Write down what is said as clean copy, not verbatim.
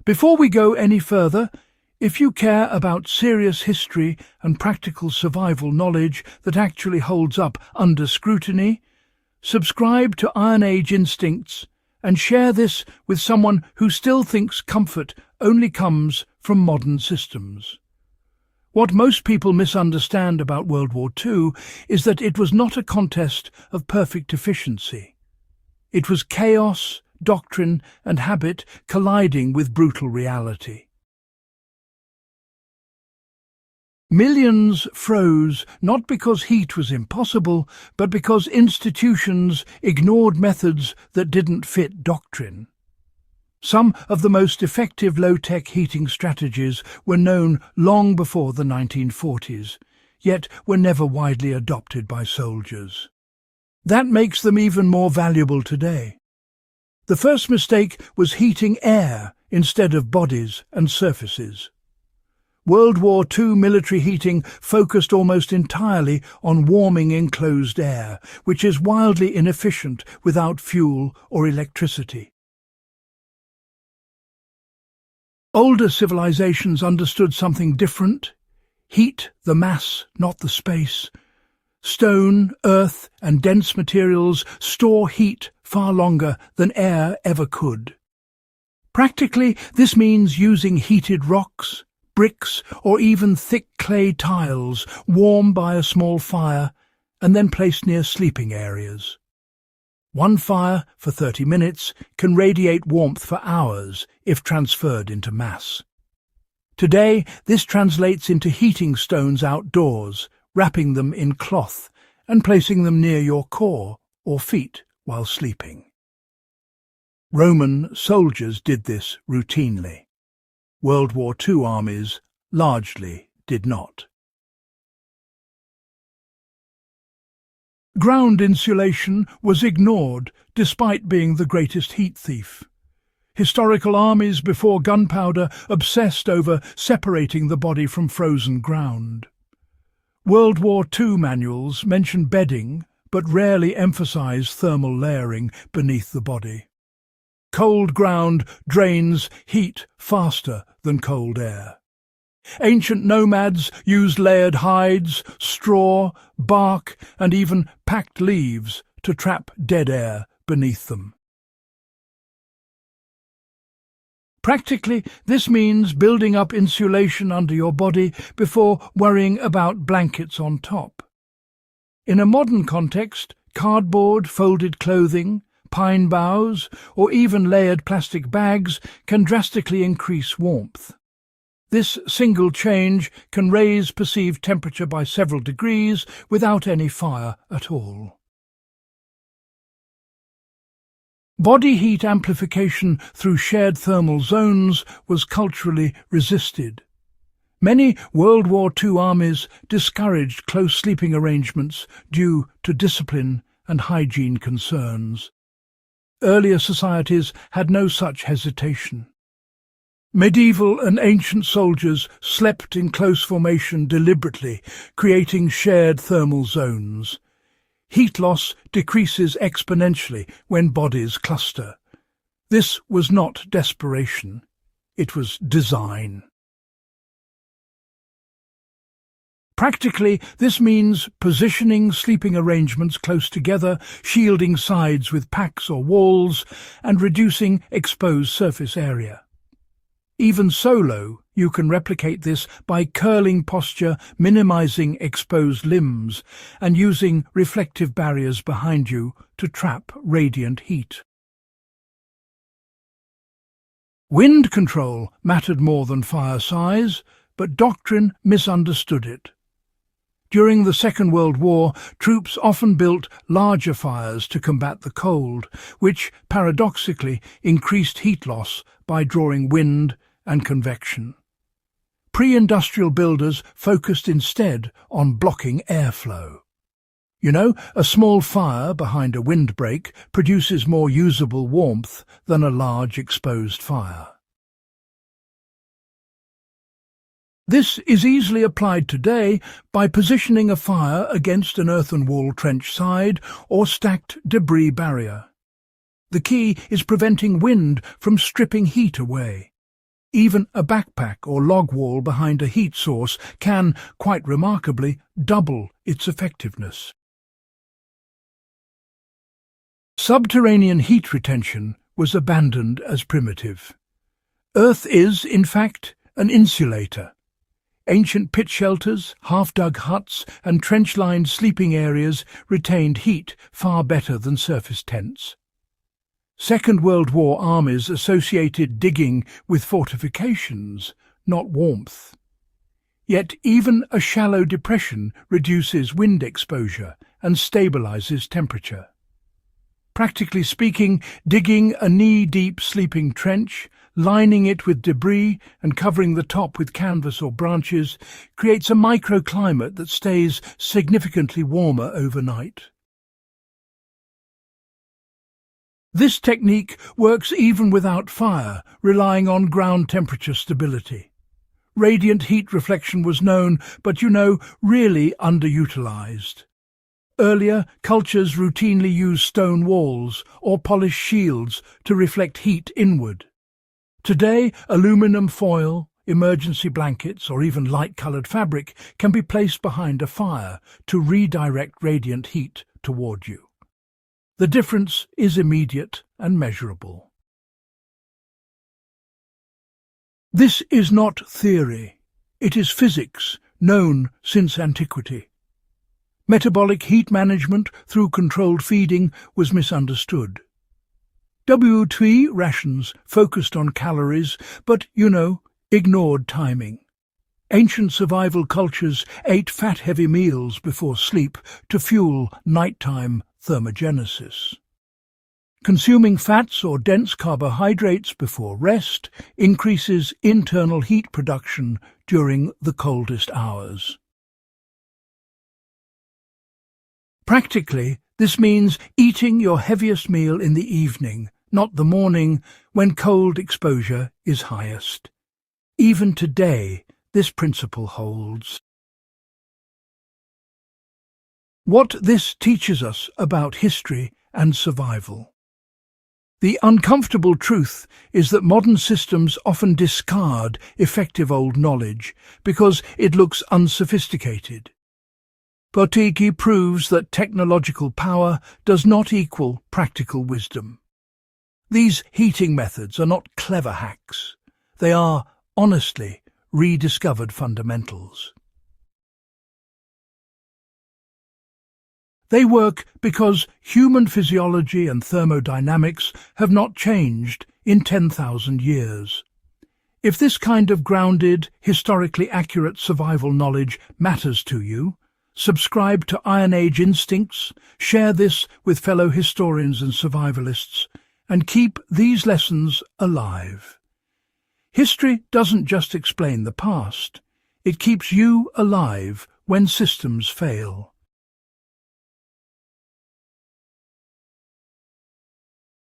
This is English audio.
Before we go any further, if you care about serious history and practical survival knowledge that actually holds up under scrutiny, subscribe to Iron Age Instincts and share this with someone who still thinks comfort only comes from modern systems. What most people misunderstand about World War II is that it was not a contest of perfect efficiency. It was chaos, doctrine, and habit colliding with brutal reality. Millions froze not because heat was impossible, but because institutions ignored methods that didn't fit doctrine. Some of the most effective low-tech heating strategies were known long before the 1940s, yet were never widely adopted by soldiers. That makes them even more valuable today. The first mistake was heating air instead of bodies and surfaces. World War II military heating focused almost entirely on warming enclosed air, which is wildly inefficient without fuel or electricity. Older civilizations understood something different. Heat, the mass, not the space. Stone, earth, and dense materials store heat far longer than air ever could. Practically, this means using heated rocks, bricks, or even thick clay tiles warmed by a small fire and then placed near sleeping areas. One fire for 30 minutes can radiate warmth for hours if transferred into mass. Today, this translates into heating stones outdoors, wrapping them in cloth and placing them near your core or feet while sleeping. Roman soldiers did this routinely. World War II armies largely did not. Ground insulation was ignored despite being the greatest heat thief. Historical armies before gunpowder obsessed over separating the body from frozen ground. World War II manuals mention bedding, but rarely emphasize thermal layering beneath the body. Cold ground drains heat faster than cold air. Ancient nomads used layered hides, straw, bark, and even packed leaves to trap dead air beneath them. Practically, this means building up insulation under your body before worrying about blankets on top. In a modern context, cardboard, folded clothing, pine boughs, or even layered plastic bags can drastically increase warmth. This single change can raise perceived temperature by several degrees without any fire at all. Body heat amplification through shared thermal zones was culturally resisted. Many World War II armies discouraged close sleeping arrangements due to discipline and hygiene concerns. Earlier societies had no such hesitation. Medieval and ancient soldiers slept in close formation deliberately, creating shared thermal zones. Heat loss decreases exponentially when bodies cluster. This was not desperation, it was design. Practically, this means positioning sleeping arrangements close together, shielding sides with packs or walls, and reducing exposed surface area. Even solo, you can replicate this by curling posture, minimizing exposed limbs, and using reflective barriers behind you to trap radiant heat. Wind control mattered more than fire size, but doctrine misunderstood it. During the Second World War, troops often built larger fires to combat the cold, which, paradoxically, increased heat loss by drawing wind and convection. Pre-industrial builders focused instead on blocking airflow. You know, a small fire behind a windbreak produces more usable warmth than a large exposed fire. This is easily applied today by positioning a fire against an earthen wall trench side or stacked debris barrier. The key is preventing wind from stripping heat away. Even a backpack or log wall behind a heat source can, quite remarkably, double its effectiveness. Subterranean heat retention was abandoned as primitive. Earth is, in fact, an insulator. Ancient pit shelters, half-dug huts, and trench-lined sleeping areas retained heat far better than surface tents. Second World War armies associated digging with fortifications, not warmth. Yet even a shallow depression reduces wind exposure and stabilizes temperature. Practically speaking, digging a knee-deep sleeping trench, lining it with debris and covering the top with canvas or branches, creates a microclimate that stays significantly warmer overnight. This technique works even without fire, relying on ground temperature stability. Radiant heat reflection was known, but really underutilized. Earlier, cultures routinely used stone walls or polished shields to reflect heat inward. Today, aluminum foil, emergency blankets, or even light-colored fabric can be placed behind a fire to redirect radiant heat toward you. The difference is immediate and measurable. This is not theory. It is physics, known since antiquity. Metabolic heat management through controlled feeding was misunderstood. WWII rations focused on calories, but, ignored timing. Ancient survival cultures ate fat-heavy meals before sleep to fuel nighttime thermogenesis. Consuming fats or dense carbohydrates before rest increases internal heat production during the coldest hours. Practically, this means eating your heaviest meal in the evening, not the morning, when cold exposure is highest. Even today, this principle holds. What this teaches us about history and survival. The uncomfortable truth is that modern systems often discard effective old knowledge because it looks unsophisticated. Potiki proves that technological power does not equal practical wisdom. These heating methods are not clever hacks. They are, honestly, rediscovered fundamentals. They work because human physiology and thermodynamics have not changed in 10,000 years. If this kind of grounded, historically accurate survival knowledge matters to you, subscribe to Iron Age instincts, share this with fellow historians and survivalists, and keep these lessons alive. History doesn't just explain the past, it keeps you alive when systems fail.